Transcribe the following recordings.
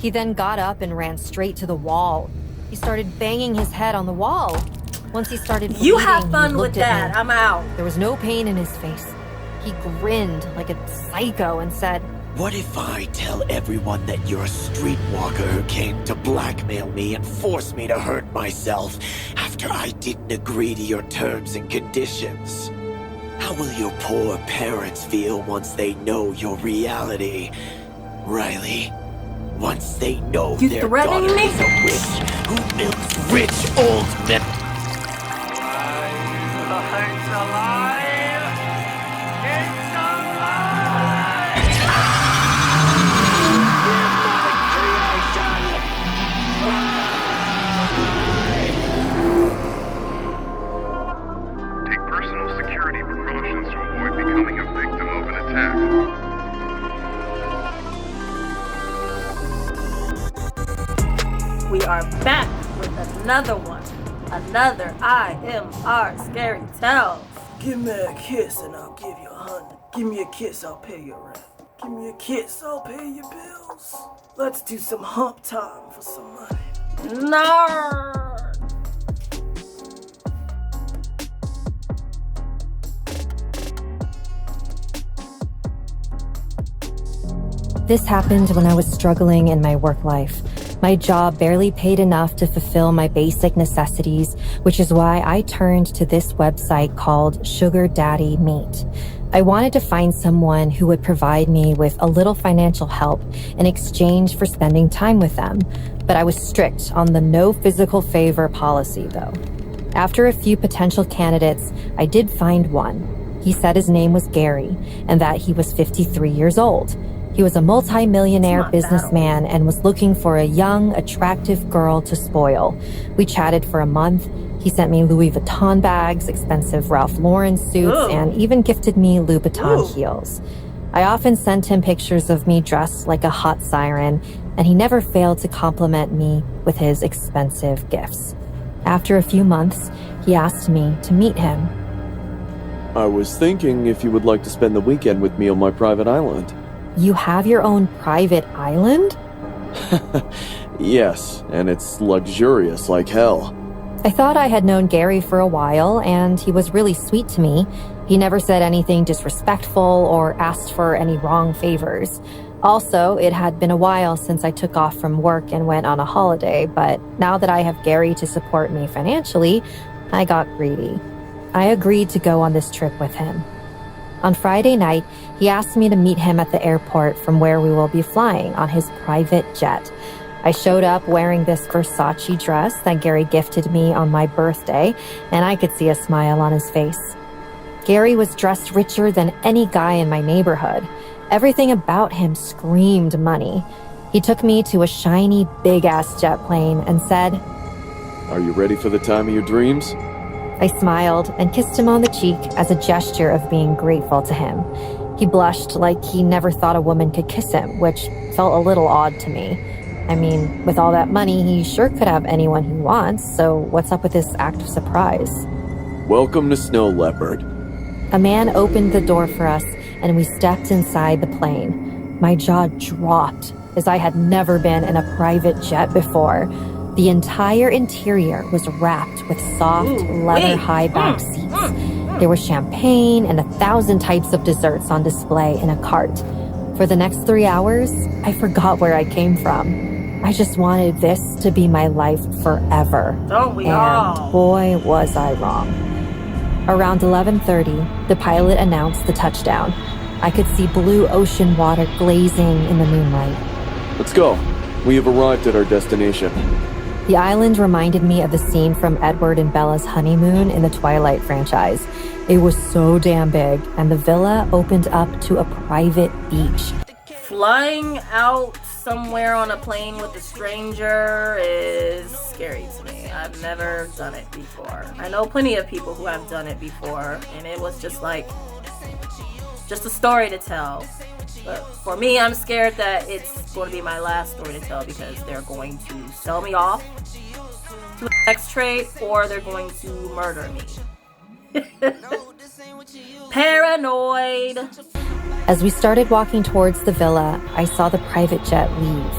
He then got up and ran straight to the wall. He started banging his head on the wall. Once he started bleeding, you have fun he with looked at that. me. I'm out. There was no pain in his face. He grinned like a psycho and said, "What if I tell everyone that you're a streetwalker who came to blackmail me and force me to hurt myself after I didn't agree to your terms and conditions? How will your poor parents feel once they know your reality, Riley? Once they know You their threatening daughter me? is a witch who milks rich old men." It's alive! It's alive! Take personal security precautions to avoid becoming a victim of an attack. We are back with another one. Another IMR Scary Tales. Give me a kiss and I'll give you 100. Give me a kiss, I'll pay your rent. Give me a kiss, I'll pay your bills. Let's do some hump time for some money. No. This happened when I was struggling in my work life. My job barely paid enough to fulfill my basic necessities, which is why I turned to this website called Sugar Daddy Meet. I wanted to find someone who would provide me with a little financial help in exchange for spending time with them, but I was strict on the no physical favor policy though. After a few potential candidates, I did find one. He said his name was Gary and that he was 53 years old. He was a multi-millionaire businessman and was looking for a young, attractive girl to spoil. We chatted for a month. He sent me Louis Vuitton bags, expensive Ralph Lauren suits, and even gifted me Louboutin heels. I often sent him pictures of me dressed like a hot siren, and he never failed to compliment me with his expensive gifts. After a few months, he asked me to meet him. I was thinking if you would like to spend the weekend with me on my private island. You have your own private island? Yes, and it's luxurious like hell. I thought I had known Gary for a while, and he was really sweet to me. He never said anything disrespectful or asked for any wrong favors. Also, it had been a while since I took off from work and went on a holiday, but now that I have Gary to support me financially, I got greedy. I agreed to go on this trip with him. On Friday night, he asked me to meet him at the airport from where we will be flying on his private jet. I showed up wearing this Versace dress that Gary gifted me on my birthday, and I could see a smile on his face. Gary was dressed richer than any guy in my neighborhood. Everything about him screamed money. He took me to a shiny, big-ass jet plane and said, "Are you ready for the time of your dreams?" I smiled and kissed him on the cheek as a gesture of being grateful to him. He blushed like he never thought a woman could kiss him, which felt a little odd to me. I mean, with all that money, he sure could have anyone he wants, so what's up with this act of surprise? Welcome to Snow Leopard. A man opened the door for us, and we stepped inside the plane. My jaw dropped, as I had never been in a private jet before. The entire interior was wrapped with soft, leather high-back seats. There was champagne and 1,000 types of desserts on display in a cart. For the next 3 hours, I forgot where I came from. I just wanted this to be my life forever. Don't we and all? Boy, was I wrong. Around 11:30, the pilot announced the touchdown. I could see blue ocean water glazing in the moonlight. Let's go. We have arrived at our destination. The island reminded me of the scene from Edward and Bella's honeymoon in the Twilight franchise. It was so damn big, and the villa opened up to a private beach. Flying out somewhere on a plane with a stranger is scary to me. I've never done it before. I know plenty of people who have done it before, and it was just a story to tell. But for me, I'm scared that it's going to be my last story to tell because they're going to sell me off to a sex trade or they're going to murder me. Paranoid. As we started walking towards the villa, I saw the private jet leave.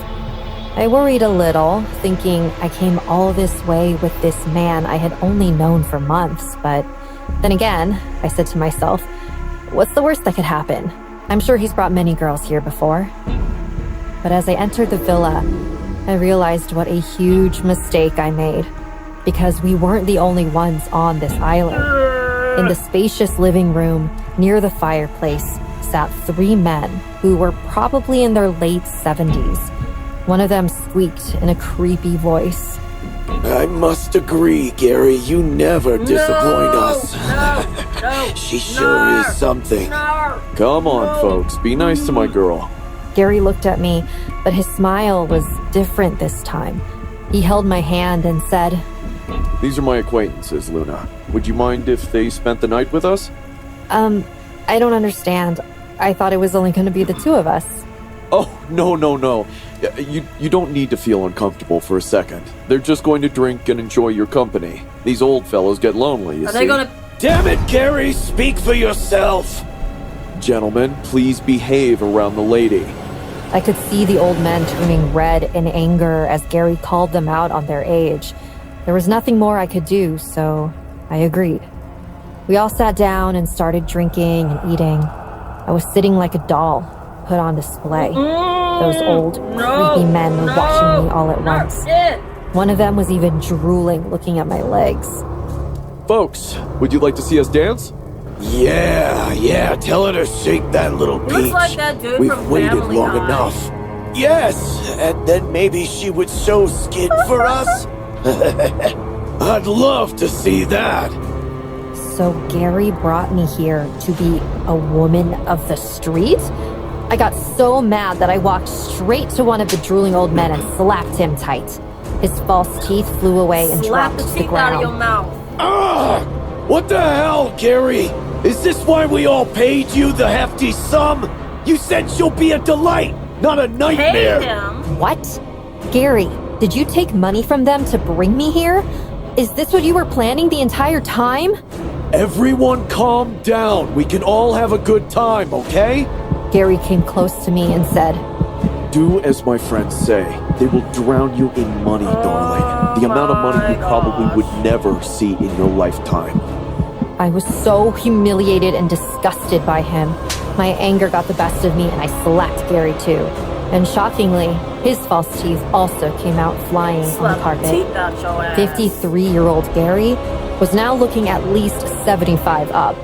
I worried a little, thinking I came all this way with this man I had only known for months, but then again, I said to myself, what's the worst that could happen? I'm sure he's brought many girls here before. But as I entered the villa, I realized what a huge mistake I made, because we weren't the only ones on this island. In the spacious living room, near the fireplace, sat 3 men who were probably in their late 70s. One of them squeaked in a creepy voice. I must agree, Gary, you never disappoint us. No, She sure is something. Come on, folks. Be nice to my girl. Gary looked at me, but his smile was different this time. He held my hand and said, These are my acquaintances, Luna. Would you mind if they spent the night with us? I don't understand. I thought it was only going to be the 2 of us. Oh, no. You don't need to feel uncomfortable for a second. They're just going to drink and enjoy your company. These old fellows get lonely, you see. Are they gonna... Damn it, Gary, speak for yourself. Gentlemen, please behave around the lady. I could see the old men turning red in anger as Gary called them out on their age. There was nothing more I could do, so I agreed. We all sat down and started drinking and eating. I was sitting like a doll, put on display. Those old, creepy men were watching me all at once. One of them was even drooling, looking at my legs. Folks, would you like to see us dance? Yeah, tell her to shake that little peach. Looks like that dude We've from waited Family long Guy. enough. Yes, and then maybe she would show skin for us? I'd love to see that. So Gary brought me here to be a woman of the street? I got so mad that I walked straight to one of the drooling old men and slapped him tight. His false teeth flew away and Slap dropped the to the teeth out of your ground. mouth. What the hell, Gary? Is this why we all paid you the hefty sum? You said she'll be a delight, not a Pay nightmare. him. What? Gary, did you take money from them to bring me here? Is this what you were planning the entire time? Everyone calm down. We can all have a good time, okay? Gary came close to me and said, Do as my friends say. They will drown you in money, darling. The amount of money you probably would never see in your lifetime. I was so humiliated and disgusted by him. My anger got the best of me and I slapped Gary too. And shockingly, his false teeth also came out flying on the Slap the carpet. teeth out your ass. 53-year-old Gary was now looking at least 75 up.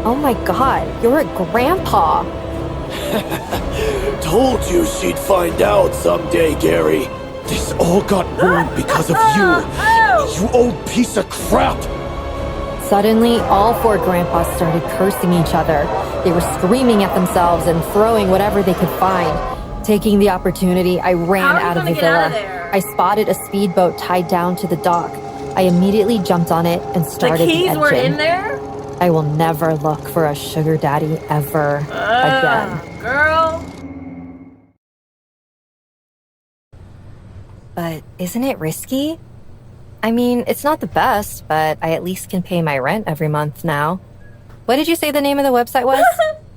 Oh my god, you're a grandpa. Told you she'd find out someday, Gary. This all got ruined because of you. You old piece of crap. Suddenly, all 4 grandpas started cursing each other. They were screaming at themselves and throwing whatever they could find. Taking the opportunity, I ran How are you out of the gonna get out villa. of there? I spotted a speedboat tied down to the dock. I immediately jumped on it and The started the keys engine. were in there? I will never look for a sugar daddy ever again. Girl. But isn't it risky? I mean, it's not the best, but I at least can pay my rent every month now. What did you say the name of the website was?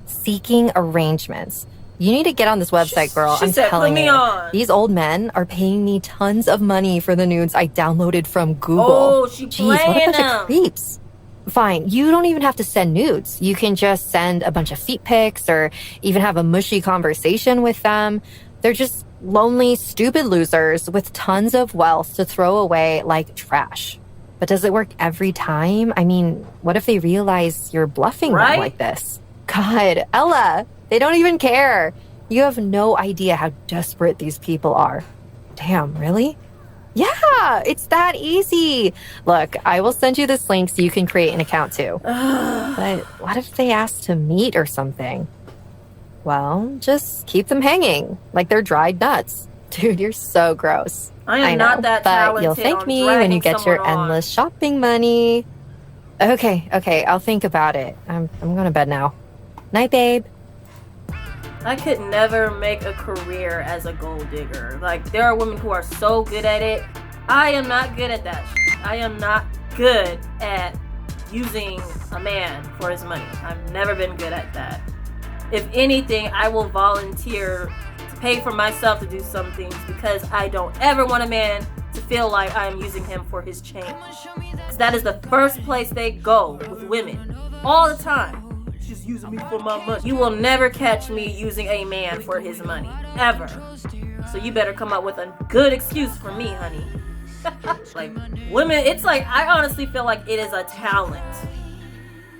Seeking Arrangements. You need to get on this website, girl. She I'm said, telling "Put me you. on." These old men are paying me tons of money for the nudes I downloaded from Google. Oh, she Jeez, what a playing bunch them. of creeps. Fine, you don't even have to send nudes. You can just send a bunch of feet pics or even have a mushy conversation with them. They're just lonely, stupid losers with tons of wealth to throw away like trash. But does it work every time? I mean, what if they realize you're bluffing Right? them like this? God, Ella, they don't even care. You have no idea how desperate these people are. Damn, really? Yeah, it's that easy. Look, I will send you this link so you can create an account too. But what if they ask to meet or something? Well, just keep them hanging like they're dried nuts. Dude, you're so gross. I am know, not that but talented you'll thank on me when you dragging get your someone on. endless shopping money. Okay, I'll think about it. I'm going to bed now. Night, babe. I could never make a career as a gold digger. Like, there are women who are so good at it. I am not good at that shit. I am not good at using a man for his money. I've never been good at that. If anything, I will volunteer to pay for myself to do some things because I don't ever want a man to feel like I am using him for his change. Because that is the first place they go with women. All the time. She's using me for my money. You will never catch me using a man for his money. Ever. So you better come up with a good excuse for me, honey. Like, women, it's like, I honestly feel like it is a talent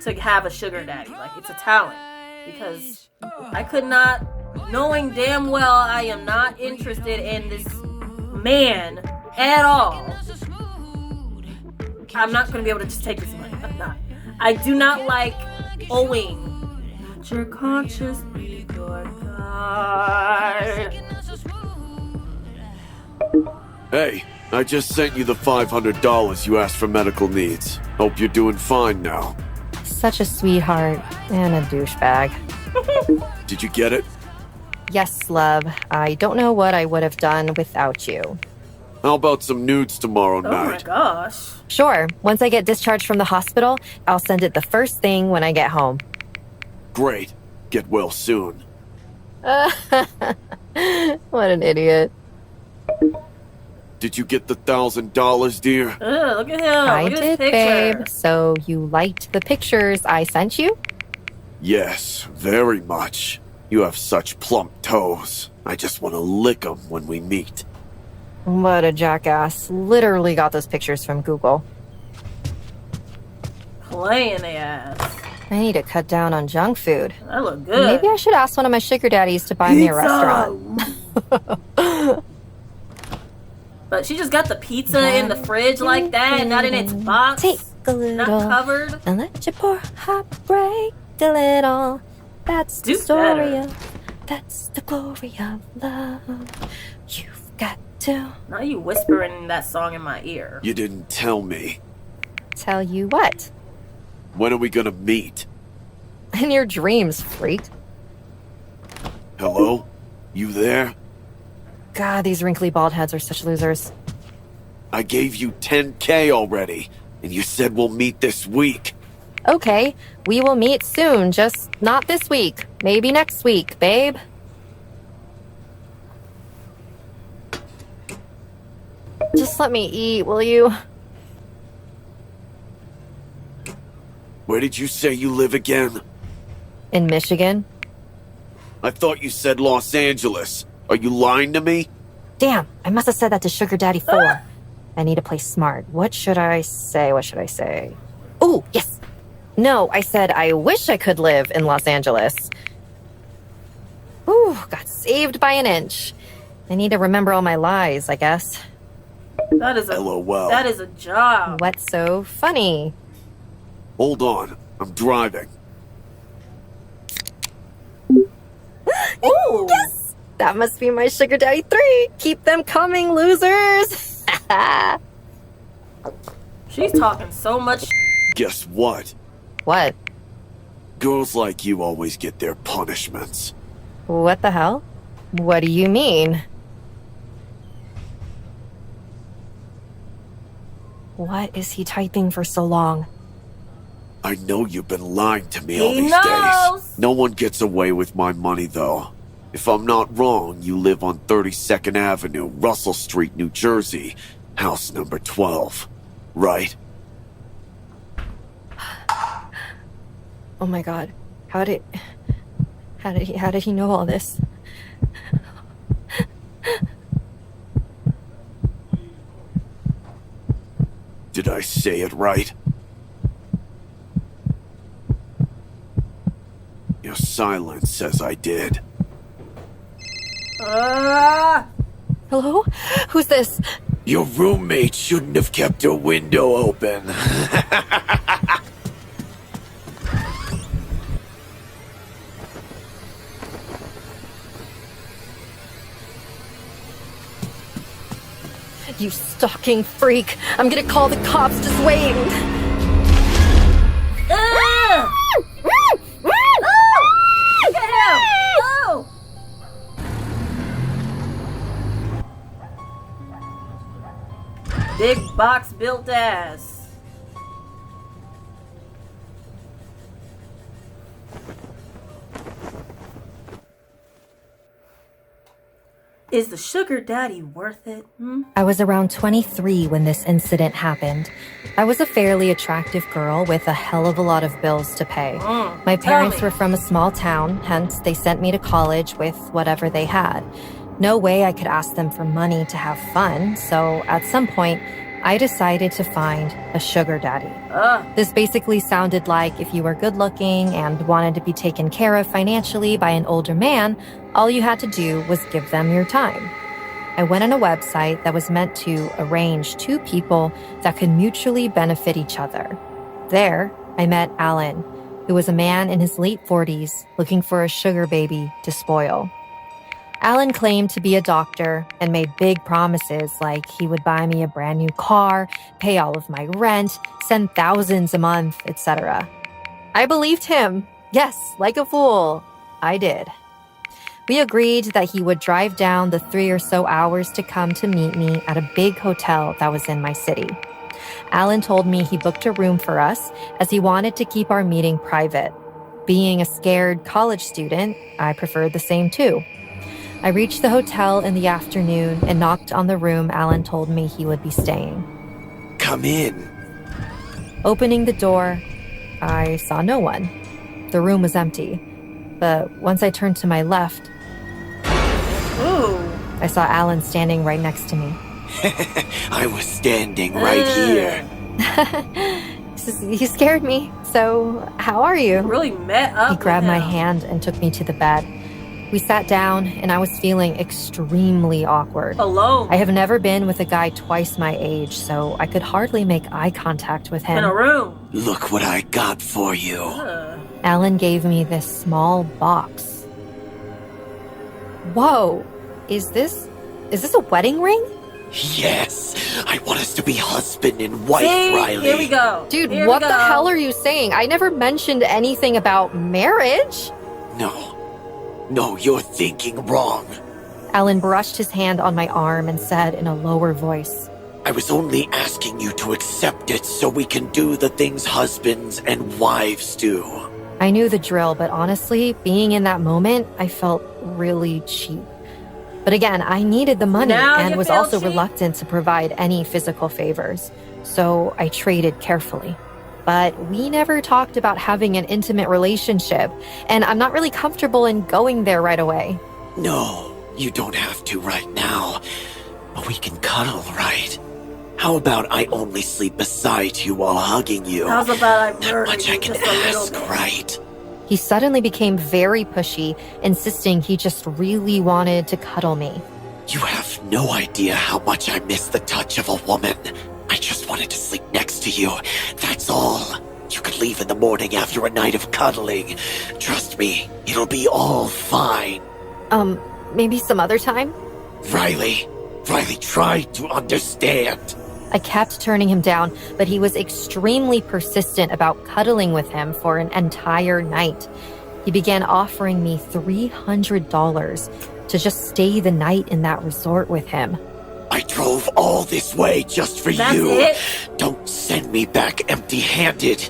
to have a sugar daddy. Like, it's a talent. Because I could not, knowing damn well I am not interested in this man at all, I'm not going to be able to just take his money. I'm not. I do not like owing. Let your conscience be your guide. Hey, I just sent you the $500 you asked for medical needs. Hope you're doing fine now. Such a sweetheart and a douchebag. Did you get it? Yes, love. I don't know what I would have done without you. How about some nudes tomorrow Oh my night? gosh. Sure, once I get discharged from the hospital, I'll send it the first thing when I get home. Great. Get well soon. What an idiot. Did you get the $1,000, dear? Ugh, look at him. I Look at his did, picture. babe. So you liked the pictures I sent you? Yes, very much. You have such plump toes. I just want to lick them when we meet. What a jackass. Literally got those pictures from Google. Playing the ass. I need to cut down on junk food. That look good. Maybe I should ask one of my sugar daddies to buy me a restaurant. But she just got the pizza in the fridge like that, not in its box. Take a Not little covered. and let your poor heart break a little. That's the Do story better. that's the glory of love. You've got to Now you whispering that song in my ear. You didn't tell me. tell you what. When are we gonna meet? In your dreams, freak. Hello? You there? God, these wrinkly bald heads are such losers. I gave you $10K already, and you said we'll meet this week. Okay, we will meet soon, just not this week. Maybe next week, babe. Just let me eat, will you? Where did you say you live again? In Michigan? I thought you said Los Angeles. Are you lying to me? Damn, I must have said that to Sugar Daddy 4. I need to play smart. What should I say? Oh, yes. No, I said I wish I could live in Los Angeles. Ooh, got saved by an inch. I need to remember all my lies, I guess. That is a LOL. That is a job. What's so funny? Hold on. I'm driving. Ooh. Yes! That must be my Sugar Daddy 3. Keep them coming, losers. She's talking so much. Guess what? What? Girls like you always get their punishments. What the hell? What do you mean? What is he typing for so long? I know you've been lying to me all He these knows. days. No one gets away with my money, though. If I'm not wrong, you live on 32nd Avenue, Russell Street, New Jersey, house number 12, right? Oh my god. How did he know all this? Did I say it right? Your silence says I did. Hello? Who's this? Your roommate shouldn't have kept her window open. You stalking freak. I'm gonna call the cops. Just wait. Ah! Oh! Look at him! Oh! Big box built ass. Is the sugar daddy worth it? I was around 23 when this incident happened. I was a fairly attractive girl with a hell of a lot of bills to pay. My parents were from a small town, hence they sent me to college with whatever they had. No way I could ask them for money to have fun, so at some point, I decided to find a sugar daddy. This basically sounded like if you were good looking and wanted to be taken care of financially by an older man, all you had to do was give them your time. I went on a website that was meant to arrange two people that could mutually benefit each other. There, I met Alan, who was a man in his late 40s looking for a sugar baby to spoil. Alan claimed to be a doctor and made big promises like he would buy me a brand new car, pay all of my rent, send thousands a month, etc. I believed him. Yes, like a fool. I did. We agreed that he would drive down the 3 or so hours to come to meet me at a big hotel that was in my city. Alan told me he booked a room for us as he wanted to keep our meeting private. Being a scared college student, I preferred the same too. I reached the hotel in the afternoon and knocked on the room Alan told me he would be staying. Come in. Opening the door, I saw no one. The room was empty. But once I turned to my left, I saw Alan standing right next to me. I was standing right here. He scared me. So, how are you? Really met up. He grabbed with my him. hand and took me to the bed. We sat down, and I was feeling extremely awkward. Alone. I have never been with a guy twice my age, so I could hardly make eye contact with him. In a room. Look what I got for you. Alan gave me this small box. Whoa, is this a wedding ring? Yes, I want us to be husband and wife, See? Riley. Here we go. Dude, Here what we the go. hell are you saying? I never mentioned anything about marriage. No, you're thinking wrong. Alan brushed his hand on my arm and said in a lower voice, I was only asking you to accept it so we can do the things husbands and wives do. I knew the drill, but honestly, being in that moment, I felt really cheap. But again, I needed the money Now and you was feel also cheap? reluctant to provide any physical favors. So I traded carefully. But we never talked about having an intimate relationship, and I'm not really comfortable in going there right away. No, you don't have to right now. But we can cuddle, right? How about I only sleep beside you while hugging you? How's about I That murder much you I can just a little ask, bit? right? He suddenly became very pushy, insisting he just really wanted to cuddle me. You have no idea how much I miss the touch of a woman. I just wanted to sleep next to you, that's all. You could leave in the morning after a night of cuddling. Trust me, it'll be all fine. Maybe some other time? Riley, try to understand. I kept turning him down, but he was extremely persistent about cuddling with him for an entire night. He began offering me $300 to just stay the night in that resort with him. I drove all this way just for That's you. it? Don't send me back empty-handed.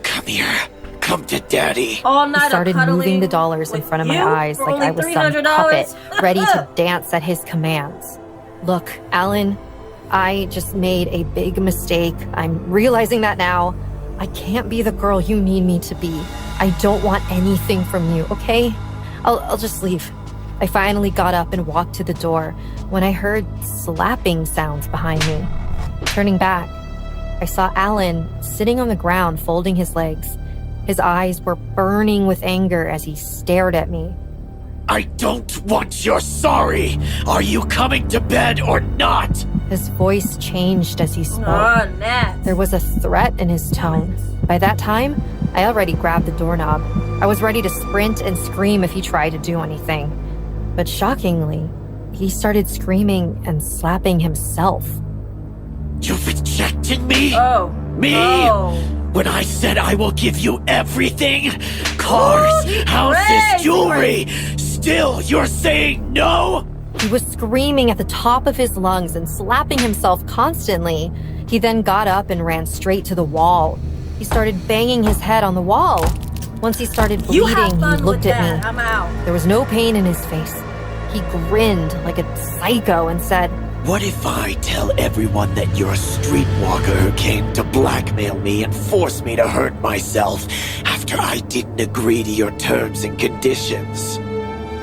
Come here. Come to Daddy. All He night of started cuddling moving the dollars in with front of my you eyes for like only I was some $300? puppet, ready to dance at his commands. Look, Alan, I just made a big mistake. I'm realizing that now. I can't be the girl you need me to be. I don't want anything from you, okay? I'll just leave. I finally got up and walked to the door when I heard slapping sounds behind me. Turning back, I saw Alan sitting on the ground folding his legs. His eyes were burning with anger as he stared at me. I don't want your sorry. Are you coming to bed or not? His voice changed as he spoke. Oh, Nat. There was a threat in his tone. By that time, I already grabbed the doorknob. I was ready to sprint and scream if he tried to do anything. But shockingly, he started screaming and slapping himself. You rejected me? Oh. Me? Oh. When I said I will give you everything? Cars, Ooh, he houses, crazy. jewelry. Still, you're saying no? He was screaming at the top of his lungs and slapping himself constantly. He then got up and ran straight to the wall. He started banging his head on the wall. Once he started You have bleeding, he fun looked with at that. me. I'm out. There was no pain in his face. He grinned like a psycho and said, "What if I tell everyone that you're a streetwalker who came to blackmail me and force me to hurt myself after I didn't agree to your terms and conditions?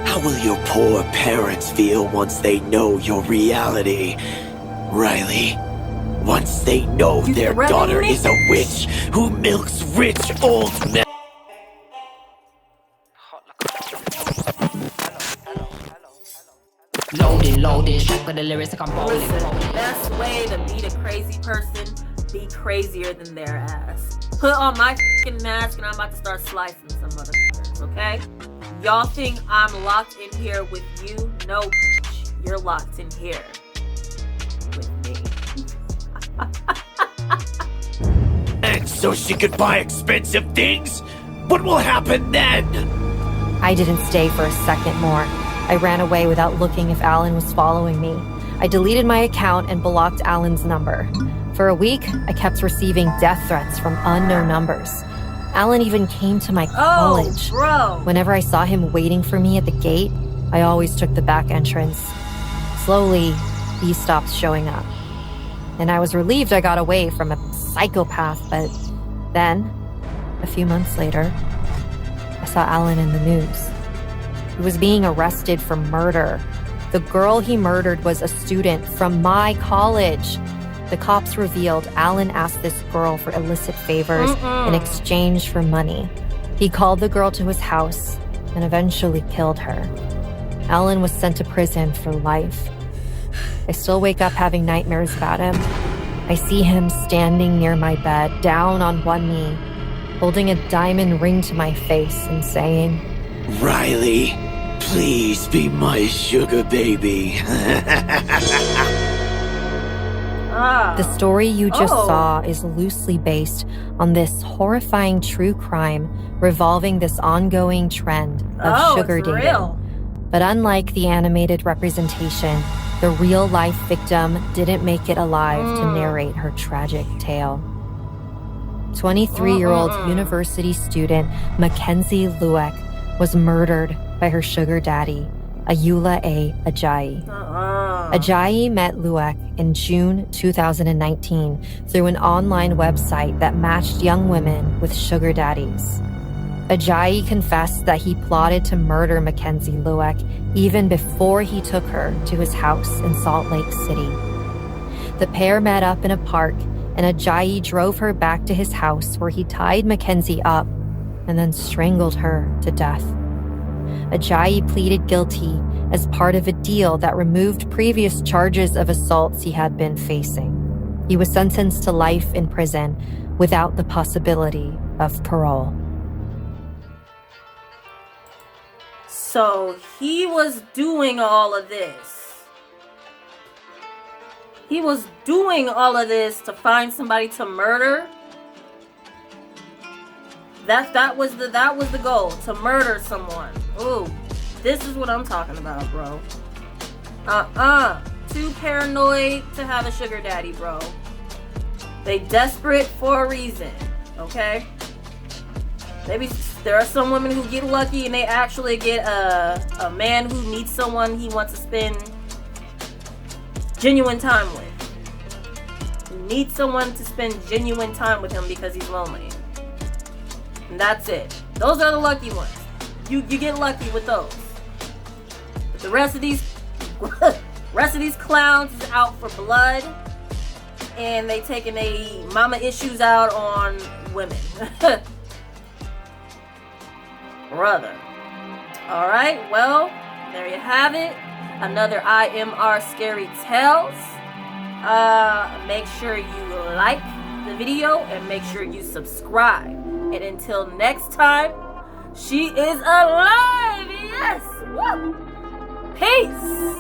How will your poor parents feel once they know your reality, Riley? Once they know their daughter is a witch who milks rich old men." Loaded, shot with the lyrics like I'm bowling. Listen, the best way to beat a crazy person, be crazier than their ass. Put on my fucking mask and I'm about to start slicing some motherfuckers, okay? Y'all think I'm locked in here with you? No, bitch. You're locked in here with me. And so she could buy expensive things? What will happen then? I didn't stay for a second more. I ran away without looking if Alan was following me. I deleted my account and blocked Alan's number. For a week, I kept receiving death threats from unknown numbers. Alan even came to my college. Oh, bro. Whenever I saw him waiting for me at the gate, I always took the back entrance. Slowly, he stopped showing up. And I was relieved I got away from a psychopath, but then, a few months later, I saw Alan in the news. He was being arrested for murder. The girl he murdered was a student from my college. The cops revealed Alan asked this girl for illicit favors in exchange for money. He called the girl to his house and eventually killed her. Alan was sent to prison for life. I still wake up having nightmares about him. I see him standing near my bed, down on one knee, holding a diamond ring to my face and saying, "Riley, please be my sugar baby." The story you just saw is loosely based on this horrifying true crime revolving this ongoing trend of sugar dating. Real. But unlike the animated representation, the real-life victim didn't make it alive to narrate her tragic tale. 23-year-old university student Mackenzie Lueck was murdered by her sugar daddy, Ayula A. Ajayi. Ajayi met Lueck in June 2019 through an online website that matched young women with sugar daddies. Ajayi confessed that he plotted to murder Mackenzie Lueck even before he took her to his house in Salt Lake City. The pair met up in a park, and Ajayi drove her back to his house where he tied Mackenzie up and then strangled her to death. Ajayi pleaded guilty as part of a deal that removed previous charges of assaults he had been facing. He was sentenced to life in prison without the possibility of parole. So he was doing all of this. He was doing all of this to find somebody to murder. That was the goal, to murder someone. Ooh, this is what I'm talking about, bro. Too paranoid to have a sugar daddy, bro. They desperate for a reason, okay? Maybe there are some women who get lucky and they actually get a man who needs someone he wants to spend genuine time with. He needs someone to spend genuine time with him because he's lonely. And that's it. Those are the lucky ones. You get lucky with those. But the rest of these clowns is out for blood, and they taking they mama issues out on women. Brother. Alright, well, there you have it. Another IMR Scary Tales. Make sure you like the video and make sure you subscribe. And until next time, she is alive! Yes! Woo! Peace!